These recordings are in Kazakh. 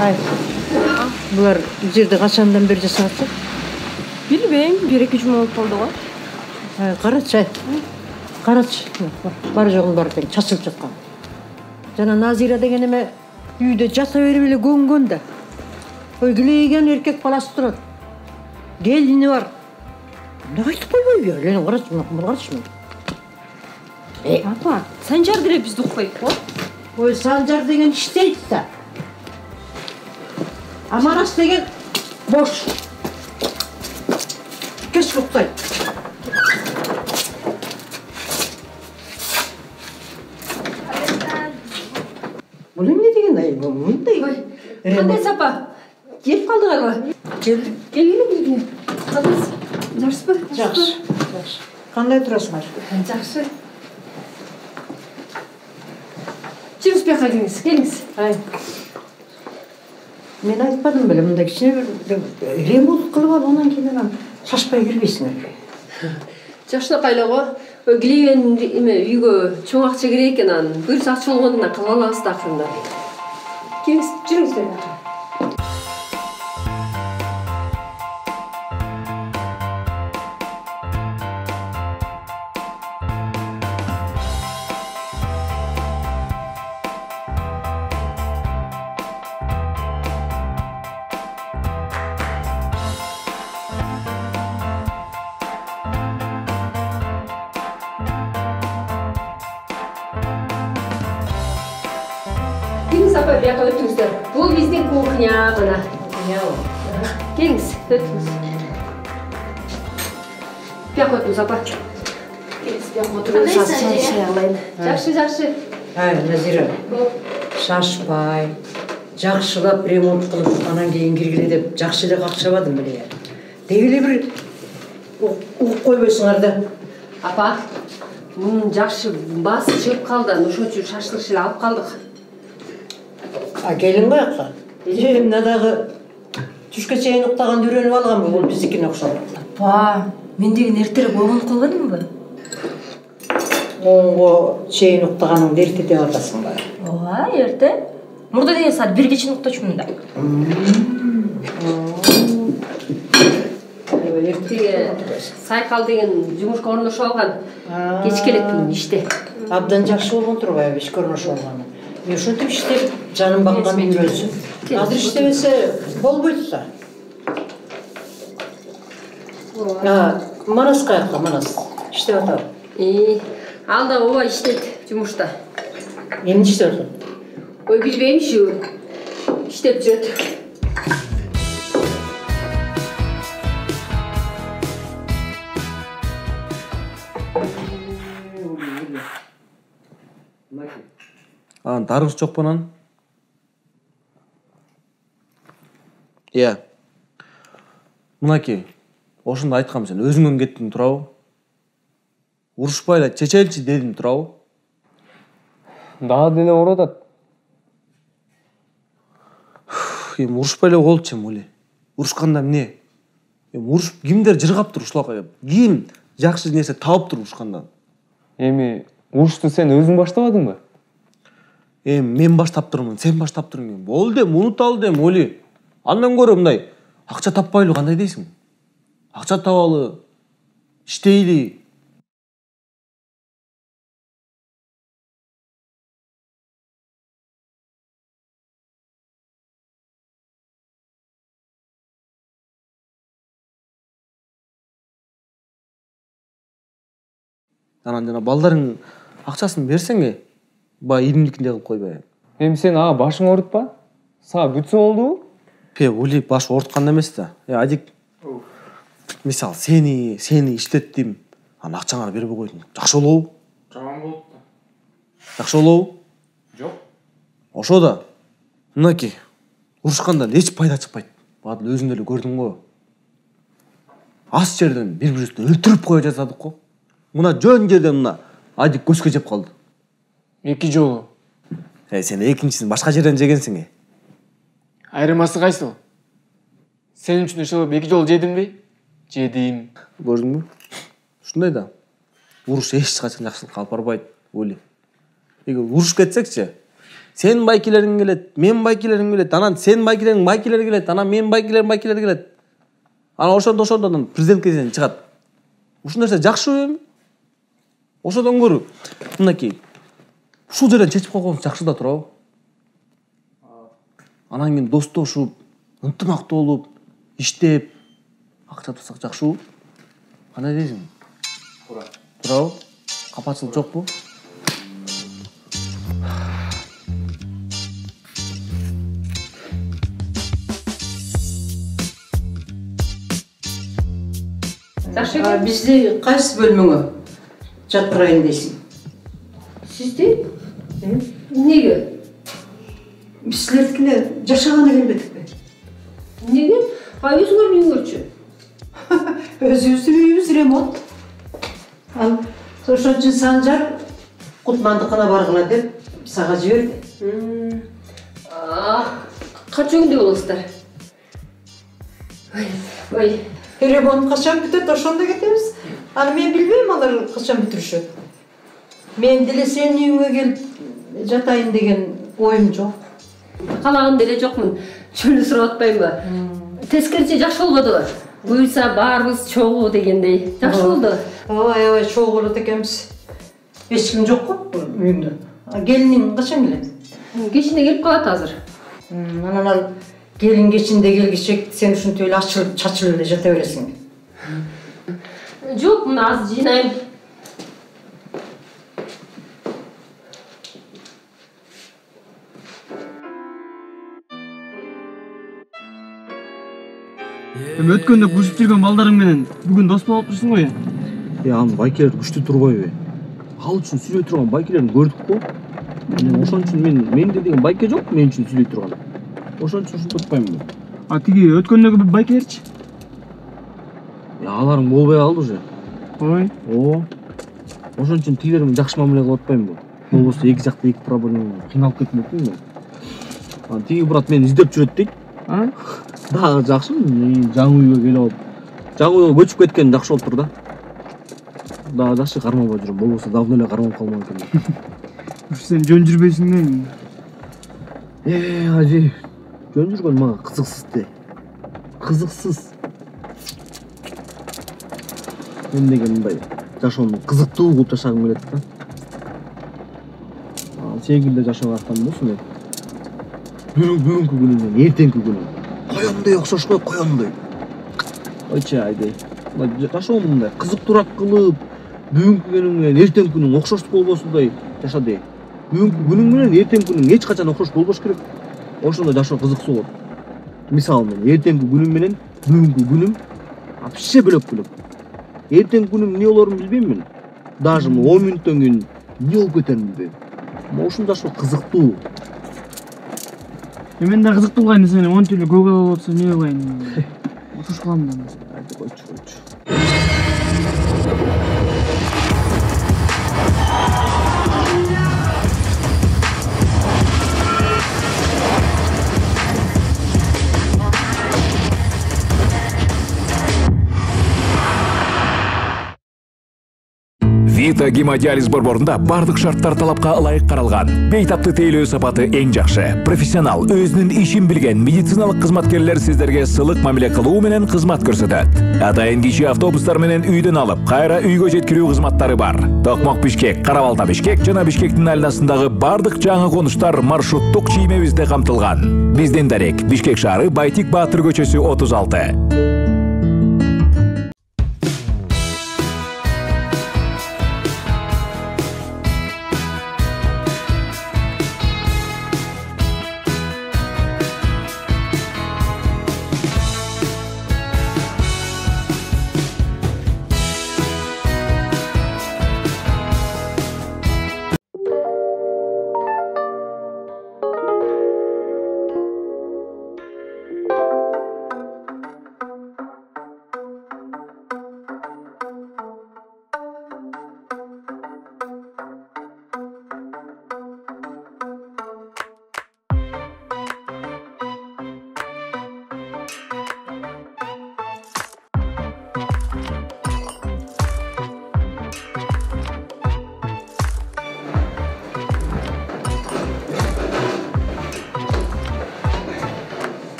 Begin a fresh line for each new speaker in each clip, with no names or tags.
Ay. Бұлар жерді қашандан бері жасағатса?
Білбейм, бір-екі жұма болып қалды ғой.
Қаратшы, қаратшы. Бар жоғын бар екен, шашылып жатқан. Жана Назира деген еме үйде жата беріп еле көнгөн да. Кілейген еркек баласы тұрады. Келіні бар. Не айтып қойбай бер? Ленин қаратшы, мұны қаратшы мен.
Апа, Санжар керек бізді ұқпайық қой.
Ой, Санжар деген іштейді да. Аманас деген бош. Кеш ұқпайды. Бұл не деген ай? Мұндай.
Қандай сапа? Келіп қалдығар ма?
Келдік.
Келгелі бізге. Қадыз. Жақсы ба?
Жақсы. Қандай тұрасыңар?
Жақсы. Жүріс бе қадыңыз, келіңіз.
Ай. Мен айтпадым біле, мұнда кішіне бір ремонт қылып ал, онан кейін шашпай кірбейсіңер.
Жашына қайлауға, Гілеген үйге чоң ақша керек екен, бұрыс ақша олғандығынан қалалағыз тақырында. Келіңіз, жүріңіз бе бақы. Келіңіз, апа, бияқа өттіңіздер. Бұл біздің кухня ғана. Келіңіз, өттіңіз. Бияқа өттіңіз, апа. Келіңіз, бияқа отырыңыз. Шай алайын. Жақсы.
Ай, Назира, шашпай, жақшылап ремонт қылып, анан кейін кіргіле деп жақшылы қақшабадым біле. Дегіле бір ұқып қойбайсыңар да.
Апа, мұның жақшы басы шығып қалды, нұшочу шашылықшылы алып қалдық.
Келін ғой аққа. Мынадағы түшке шейін ұқтаған үйреніп алған бұл біздікіне ұқсап.
Апа, мен деген ертерек оғын қылғаным ба?
Оңғы шейін ұқтағаның ерте деп атасың ба?
Оға, ерте. Мұрда деген саат бірге шейін ұқтачымын да. Ертеге Сайқал деген жұмышқа орнышы алған. Кеш келетпін іште.
Абдан жақсы болған тұр ғой, ешкі орнышы алғаны. Мен шөйтіп іштеп, жаным баққан үйренсін. Азыр іштемесе болбойдыса. Манас қаяққа, Манас. Іштеп атау.
Алда оға іштет жұмышта.
Енді іштеп атау?
Ой, білбейм шу. Іштеп жүрет.
Дарыңыз жоқ бұнан? Иә. Мұнаки, ошында айтқам сен, өзіңнен кеттің тұрау. Ұрышпайлы, чечелчі дедім тұрау.
Да, деле ородат.
Ұрышпайлы олды чем, оле. Ұрышқанда не? Ұрышып, кімдер жырғап тұр ұшылаққа? Кім жақсы несе тауып тұр ұрышқандан?
Ұрышты сен өзің баштавадың ба?
Мен баштап тұрмын, сен баштап тұрмын. Бол дем, ұнут ал дем, оле. Андан көрі мұндай, ақша таппайлы қандай дейсің? Ақша табалы, іштейлі. Анан балдарың ақшасын берсеңе, ба илімдікінде қылып қойбай.
Сен аға башың орыт ба? Саға бүтсі олды?
Олей баш орытқан емес та. Адик, мисал, сені іштеттім, ақшаңар беріп қойдың. Жақшы олау?
Жаман болды.
Жақшы олау?
Жоқ.
Ошо да, мұнаки, ұрышқандан еш пайда шықпайды. Бадыл өзіңдері көрдің ғой. Ас жерден бір-бірісті өлтіріп қоя жазадық қой. Мұна жөн жерден мұна адик көзге жеп қалды.
2 жолы.
Сен екіншісін башқа жерден жегенсің.
Айырмасы қайсы? Сен үшін ұшылып 2 жол жедім бе? Жедім.
Көрдің бе? Шындай да. Ұрыш еш қашан жақсылыққа алып барбайды, өлі. Егер ұрыш кетсекші, Сенин байкелериң келет, менин байкелерим келет, анан сенин байкелериң байкелери келет, анан менин байкелерим байкелери келет. Анан ошондон президентке чыгат. Ушул нерсе жакшыбы эми? Ошодон көрү. Мынакей. Ушул жерден чечип койгонубуз жакшы да турабы? Анан кийин достошуп, ынтымактуу болуп, иштеп, акча тапсак жакшыбы? Кандай дейсиң? Турабы? Капачылык жокпу?
Жакшы экен.
Бизди кайсы бөлмөңө жаткырайын дейсиң?
Сизди? Эмнеге?
Биз силердикине жашаганы келбедикпи?
Эмнеге? Өзүңөр үйүңөрчү.
Өзүбүздүн үйүбүз ремонт. Ал ошон үчүн Санжар Кутмандыкына баргыла деп сага жиберди.
Канча күндө болосуздар? Ой,
Ремонт качан бүтөт, ошондо кетебиз. Аны мен билбейм, алар качан бүтүрүшөт. Мен деле сенин үйүңө келип жатайын деген оюм жок.
калаган деле жокмун. Чөлү сурап атпаймынбы? Тескерисинче жакшы болбодубу? Буйса баарыбыз чогуу дегендей. Жакшы болду.
Аябай чогуу болот экенбиз. Эч ким жок го үйүңдө. Келиниң качан келет?
Кечине келип калат азыр.
Анан ал келин кечинде келгичек сен ушинтип эле ачылып чачылып эле жата бересиңби?
Жок, мына аз жыйнайм.
Эми өткөндө күрүшүп жүргөн балдарың менен бүгүн дос болуп турсуң го.
Анын байкелери күчтүү турбайбы? Ал үчүн сүйлөй турган байкелерин көрдүк го. Ошон үчүн менде деген байке жок, мен үчүн сүйлөй турган. Ошон үчүн ушинтип атпаймынбы?
А тиги өткөндөгү байкелерчи?
Аларың болбой калды уже.
Ой.
Ошон үчүн тигилер менен жакшы мамиле кылып атпаймынбы? Болбосо эки жакта эки проблема кыйналып кетмекмин мен. Анан тиги брат мени издеп жүрөт дейт. Дагы жакшы, жаңы үйгө келип алып. Жаңы үйгө көчүп кеткен жакшы болуптур да. Дагы жакшы кармалбай жүрөм. Болбосо давно эле кармалып калман экен.
Сен жөн жүрбөйсүң да.
Ажи. Жөн жүргөн мага кызыксыз де. Кызыксыз. Мен деген мындай жашоону кызыктуу кылып жашагым келет да. Сегилде жашап аткан болсо мен. Бүгүнкү күнүм менен эртеңки күнүм коёндой окшош го, коёндой. Ойчу айдай. Жашоом мындай кызыктуураак кылып, бүгүнкү күнүм менен эртеңки күнүң окшош болбосундай жаша де. Бүгүнкү күнүң менен эртеңки күнүң эч качан окшош болбош керек. Ошондо жашоо кызыксуу болот. Мисалы мен эртеңки күнүм менен бүгүнкү күнүм вообще бөлөк. Эртеңки күнүм эмне болорун билбейм мен. Даже 10 мүнөттөн кийин эмне болуп кетерин билбейм. Ошондо жашоо кызыктуу.
Мен да кызыктуу кылайын десем, монтип эле көк ала болсо эмне кылайын? Отуш кылам да.
Айда койчу.
Vita гемодиализ борборунда бардык шарттар талапка ылайык каралган. Бейтапты тейлөө сапаты эң жакшы. Профессионал, өзүнүн ишин билген медициналык кызматкерлер сиздерге сылык мамиле кылуу менен кызмат көрсөтөт. Атайын кичи автобустар менен үйдөн алып, кайра үйгө жеткирүү кызматтары бар. Токмок Бишкек, Карабалта Бишкек жана Бишкектин айланасындагы бардык жаңы конуштар маршруттук чиймебизде камтылган. Биздин дарек Бишкек шаары, Байтик Баатыр көчөсү 36.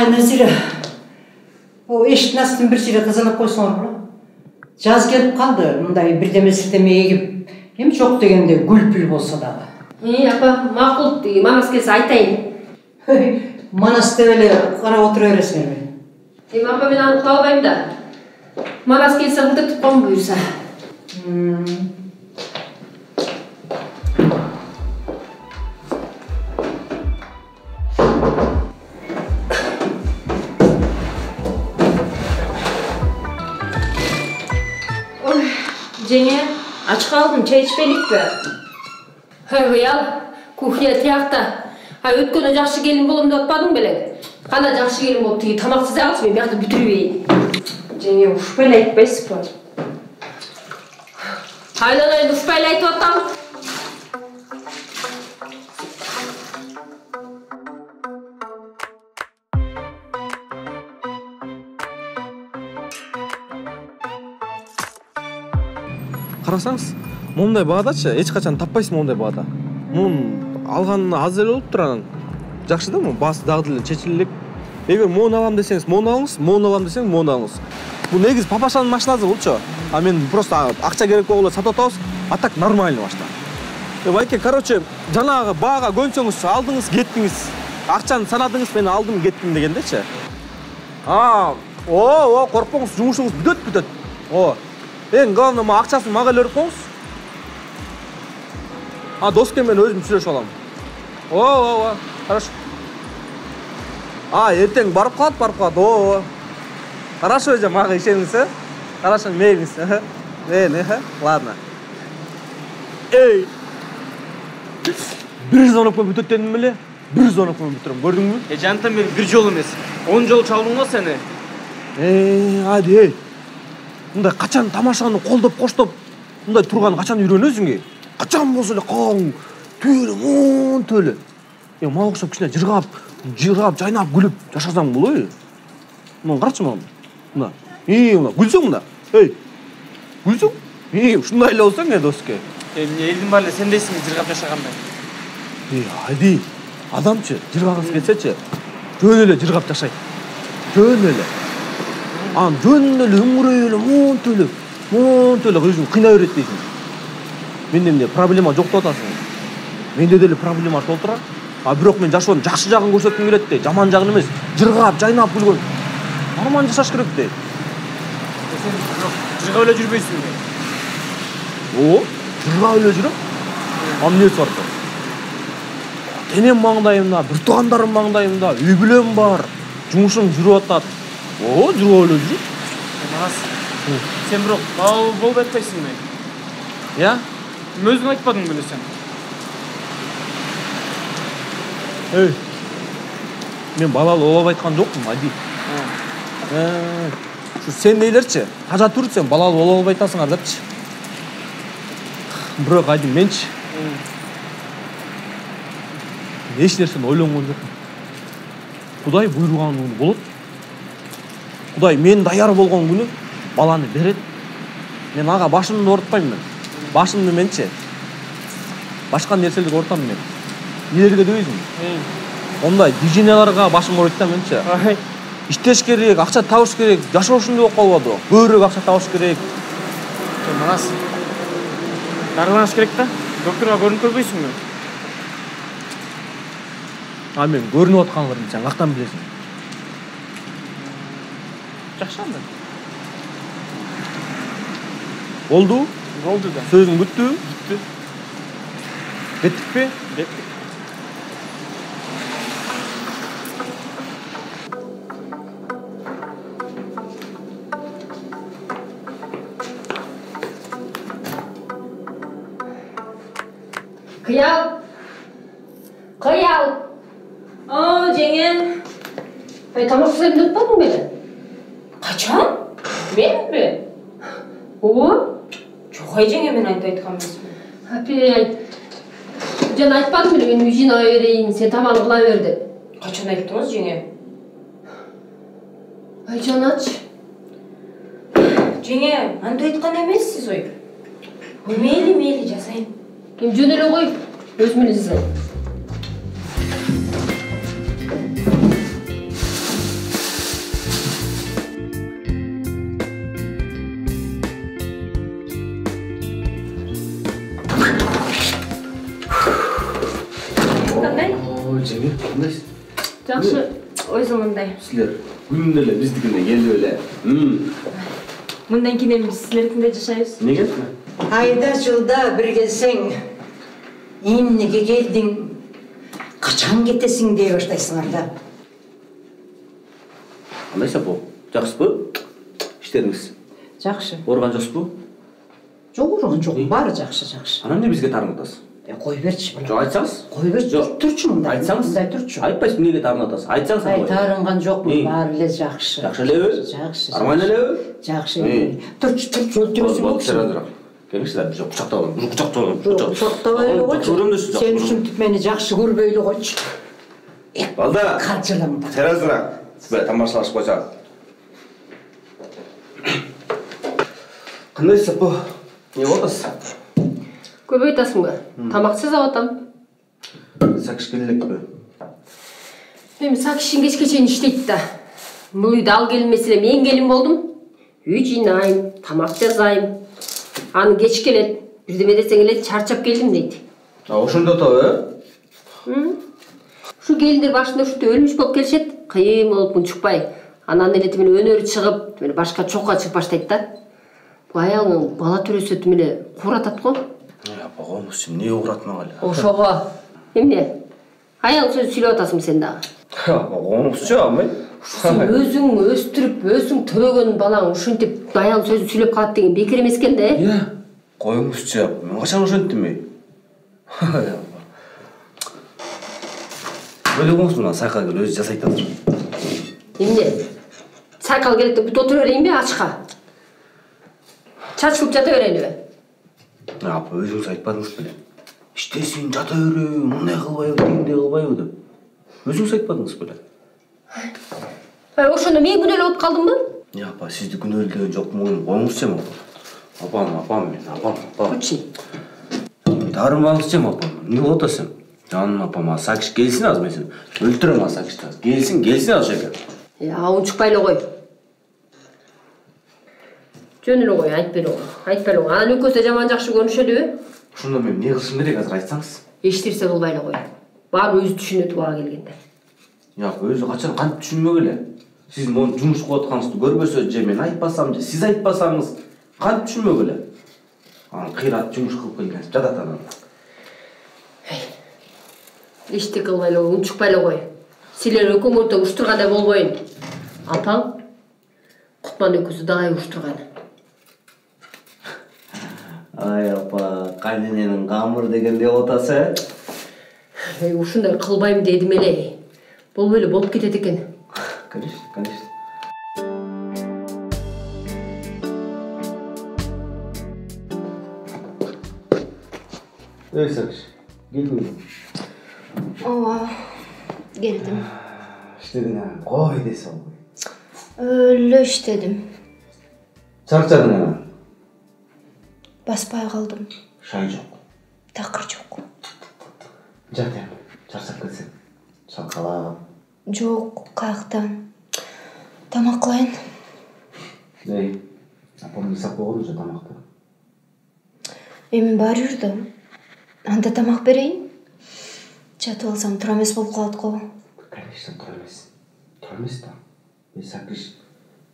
Ай, Назира. О, эшиктин астын бир чире тазалап койсоңор. Жаз келип калды. Мындай бирдеме-сирдеме эгип, эми жок дегенде гүл-пүл болсо дагы.
Апа, макул, Манас келсе айтайын.
Манас деп эле карап отура бересиңерби?
Апа, мен аны кыла албайм да. Манас келсе кылдыртып коем буюрса.
Жеңе, ач калдым, чай ичпеликпи?
Кыял, кухня тиякта. Өткөнү жакшы келин болом деп атпадың белең? Кана жакшы келин болуп тиги тамаксыз агыс, мен биякта бүтүрбөйүн.
Жеңе, ушпай эле айтпайсызбы?
Айланайын ушпай эле айтып атам.
Карасаңыз, мондай баадачы эч качан таппайсыз мондай баада. Мун алганына аз эле болуп турган. Жакшы да, мун баасы дагы деле чечилип. Эгер моуну алам десеңиз, моуну алыңыз, моуну алам десеңиз, моуну алыңыз. Бул негизи папашанын машинасы болчу. А мен просто акча керек болгон эле сатып атабыз. А так нормально башта. Байке, короче, жанагы баага көнсөңүз, алдыңыз, кеттиңиз. Акчаны санадыңыз, мен алдым, кеттим дегендечи. Коркпоңуз, жумушуңуз бүтөт. Эң главное, акчасын мага эле берип коюңуз. Доска менен өзүм сүйлөшүп алам. Хорошо. Эртең барып калат. Хорошо же, мага ишениңиз, э? Хорошо, мейлиңиз. Ладно. Эй. Бир звонокпен бүтөт дедим эле. Бир звонокпен бүтүрөм, көрдүңбү?
Жантам, мен бир жол эмес. 10 жол чалдың го сени.
Ади. Мындай качан тамашаны колдоп коштоп, мындай турган качан үйрөнөсүң? Качан болсо эле каң, төлө. Мага окшоп кичине жыргап, жайнап күлүп жашасаң болобу? Мына карачы мага. Мына. Мына күлсөң мына. Күлсөң? Ушундай эле болсоң, доске.
Эмне элдин баары эле сен дейсиң жыргап жашагандай.
Айди, адамчы жыргагысы келсечи, жөн эле жыргап жашайт. Жөн эле. Жөн эле үңүрөй эле, монт эле өзүң кыйнай берет дейсиң. Менде эмне проблема жок деп атасың. Менде деле проблема толтура. Бирок мен жашоонун жакшы жагын көрсөткүм келет де, жаман жагын эмес. Жыргап, жайнап күлгөн. Нормально жашаш керек де.
Сен жыргап эле жүрбөйсүңбү?
Жыргап эле жүрөм. Эмнеси бар? Энем маңдайымда, бир туугандарым маңдайымда, үй бүлөм бар. Жумушум жүрүп атат. Жыргап эле жүрөм.
Манас. Сен бирок балалуу болуп атпайсыңбы? Өзүң айтпадың беле сен?
Мен балалуу болуп айткан жокмун, Ади. Сен нейлерчи? Тажа тур, сен балалуу болуп айтасыңар депчи. Бирок Ади, менчи эч нерсени ойлонгон жокмун. Кудай буйруган күнү болот. Кудай мен даяр болгон күнү баланы берет. Мен ага башымды оорутпайм мен. Башымды менчи. Башка нерселерге оорутам мен. Илерге дебейсиңби? Ондай движенияларга башым ооруйт да менчи. Иштеш керек, акча табыш керек, жашоо ушундай болуп калбады. Көбүрөөк акча табыш керек.
Манас. Дарыланыш керек да. Докторга көрүнүп көрбөйсүңбү?
Мен көрүнүп атканларын сен кактан билесиң?
Жакшы анда.
Болду?
Болду да.
Сөзүң бүттү?
Бүттү.
Кеттикпи?
Кеттик.
Кыял.
Жеңе.
Тамак сен деп атпадың беле?
Качан? Менби? Жок, жеңе, мен айткан эмесмин.
Апей, жана айтпадым беле, мен үй жинай берейин, сен тамак кыла бер деп.
Качан айттыңыз, жеңе?
Жаначы.
Жеңе, антип айткан эмессиз ой. Мейли жасайын.
Жөн эле кой, өз менен жасайын.
жеңе, кандайсыз?
Жақсы, өзіңмандай.
Силер күнде эле биздикине келип эле.
Мындан кейін біз сілердікінде жашайбыз.
Неге?
Айда жылда бір келсең, емнеге келдің, қачан кетесің дей баштайсыңар да.
Кандай сапо? Жакшысызбы? Иштериңиз?
Жақсы.
Орган жакшысызбы?
Жоқ, ұрған жоқ, бары жақсы.
Анан эмне бизге таарынып атасыз?
Қой берші.
Жок, айтсаңыз?
Қой берші, тұрчы мұнда.
Айтсаңыз?
Мұндай тұрчы.
Айтпайсыз, эмнеге таарынып атасыз? Айтсаңыз
Ай,
ой.
тарынған жоқ, бары эле жақсы.
Жакшы элеби?
Жақсы.
Арман элеби?
Жақсы. Тұрчы, отырсың
Бол,
болсын.
теразыраак. Келиңизчи, бизге кучактап алам.
Құшақтабайлы қойшы. Сен үшін мені жақсы көрбейлі қойшы.
Балда,
Қарчылам.
теразыраак. Сізбе тамашалашып қойса. Қандай сапо? Не боласыз?
Көп айтасың ба? Тамақсыз аватам.
Сакиш келелек бе?
Мен Сакишин кешке чейин иштейт да. Бұл үйді ал келін меселе мен келін болдым. Үй жинайым, тамақ жасайым. Аны кеш келет. Бірдеме десең эле чарчап келдим дейт.
Ошондо да,
Ушу келиндер башында ушинтип өлмүш болуп келишет. Кыйын болуп унчукпай. Анан эле тимеле өнөрү чыгып, тимеле башка чокко чыгып баштайт да. Бул аялың бала төрөсө тимеле кууратат го.
Апагомуз эмне урат мага эле?
Ошого. Эмне? Аял сөз сүйлөп атасың сен дагы.
Апагомузчу амай.
Сен өзүң өстүрүп, өзүң төлөгөн балаң ушинтип аял сөзүн сүйлөп калат деген бекер эмес экен да,
Иә, коюңузчу. Мен качан ошентим эй? Бөлөгөңүз мына сайкал өзү жасайт атыр.
Эмне? Сайкал келет деп бүтө отура берейинби ачка? Чачылып жата берелиби?
Апа, өзүңүз айтпадыңыз беле? Иштесин, жата береби, мындай кылбайбы, тигиндей кылбайбы деп. Өзүңүз айтпадыңыз беле?
Ошондо мен күнөөлөп калдымбы?
Апа, сизди күнөөлөгөн жокмун, коюңузчу апа. Апам, апам.
Кучи.
Таарынбаңызчы апам. Эмне болот атасың? Жаным апама Сакиш келсин аз мен өлтүрөм Сакишти. Келсин аз шеке.
Унчукпай эле кой. Жөн эле кой, айтпай эле кой. Анан экөөсү жаман жакшы көрүшөлүбү?
Ошондо мен эмне кылышым керек азыр айтсаңыз?
Эч нерсе кылбай эле кой. Баары өзү түшүнөт буга келгенде.
Өзү качан кантип түшүнмөк эле? Сиз мону жумуш кылып атканыңызды көрбөсө же мен айтпасам же сиз айтпасаңыз кантип түшүнмөк эле? Анан кыйрат жумуш кылып келген жатат анан.
Эчтеке кылбай эле унчукпай эле кой. Силер экөөңөрдө уштургандай болбойын. Апаң Кутман экөөсү дагы уштурган.
Ай апа, кайнененин камыр дегенде отасы.
Ушундай кылбайм дедим эле. Болбой эле болуп кетет экен.
Конечно. Сакиш, келдиңби?
Ооба, келдим.
Иштедиң, кой десе албай.
Өлө иштедим.
Чарчадың анан?
Баспай калдым.
Шай жок.
Такыр жок.
Жат эми, чарчап келсең. Шалкалап.
Жок, каяктан. Тамак кылайын.
Апам жасап койгон же тамакты?
Эми бар жүрдү. Анда тамак берейин. Жатып алсам тура эмес болуп калат го.
Конечно, тура эмес да. Сакиш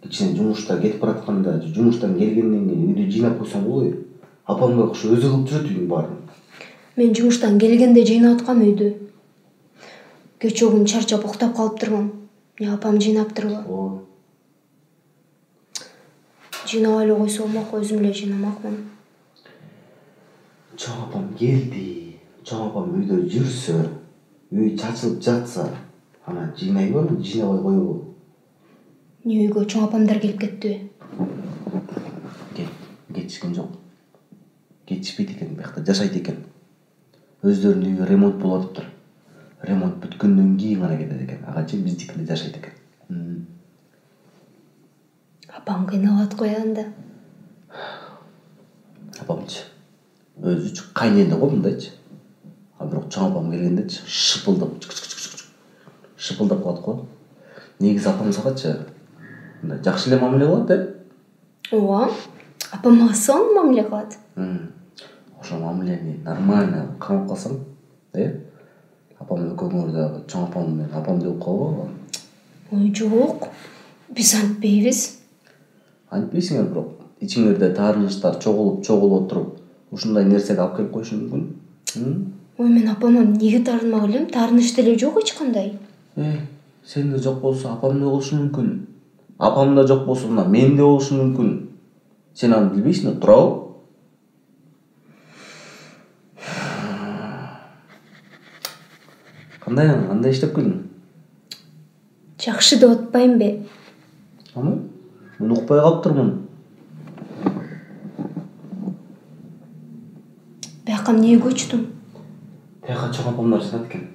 кичине жумушта кетип баратканда, жумуштан келгенден кийин үйдү жыйнап койсоң болбойбу? Апам байкуш өзү кылып жүрөт үйдүн баарын.
Мен жумуштан келгенде жыйнап аткам үйдү. Кечээ күн чарчап уктап калыптырмын. Апам жыйнаптырбы?
Ооба.
Жыйнабай эле койсо болмок, өзүм эле жыйнамакмын.
Чоң апам келди. Чоң апам үйдө жүрсө, үй чачылып жатса, анан жыйнайбы, жыйнабай коебу?
Не үйгө чоң апамдар келип кеттиби?
Кетишкен жок. Кетишпейт экен, биякта жашайт экен. Өздөрүнүн үйү ремонт болуп атыптыр. Ремонт бүткөндөн кийин гана кетет экен. Агачы биздикинде жашайт экен.
Апам кыйналат го анда.
Апамчы. Өзүчү кайненде го мындайчы. А бирок чоң апам келгендечи шыпылдап калат го. Негизи апам сагачы мындай жакшы эле мамиле кылат,
Ооба. Апам мага сонун мамиле кылат.
Ошол мамилени нормально камап калсаң, Апам экөөңөр дагы чоң апам менен апам деп койбойбу?
Ой, жок. Биз антпейбиз.
Антпейсиңер, бирок ичиңерде таарынычтар чогулуп отуруп, ушундай нерсеге алып келип коюшу мүмкүн.
Ой, мен апама эмнеге таарынмак элем? Таарыныч деле жок эч кандай.
Сенде жок болсо апамда болушу мүмкүн. Апамда жок болсо мына менде болушу мүмкүн. Сен аны билбейсиң да, туурабы? Кандай иштеп келдиң?
Жакшы деп атпаймынбы?
Мен укпай калыптырмын.
Бияка эмнеге көчтүң?
Бияка чоң апамдар жашат экен.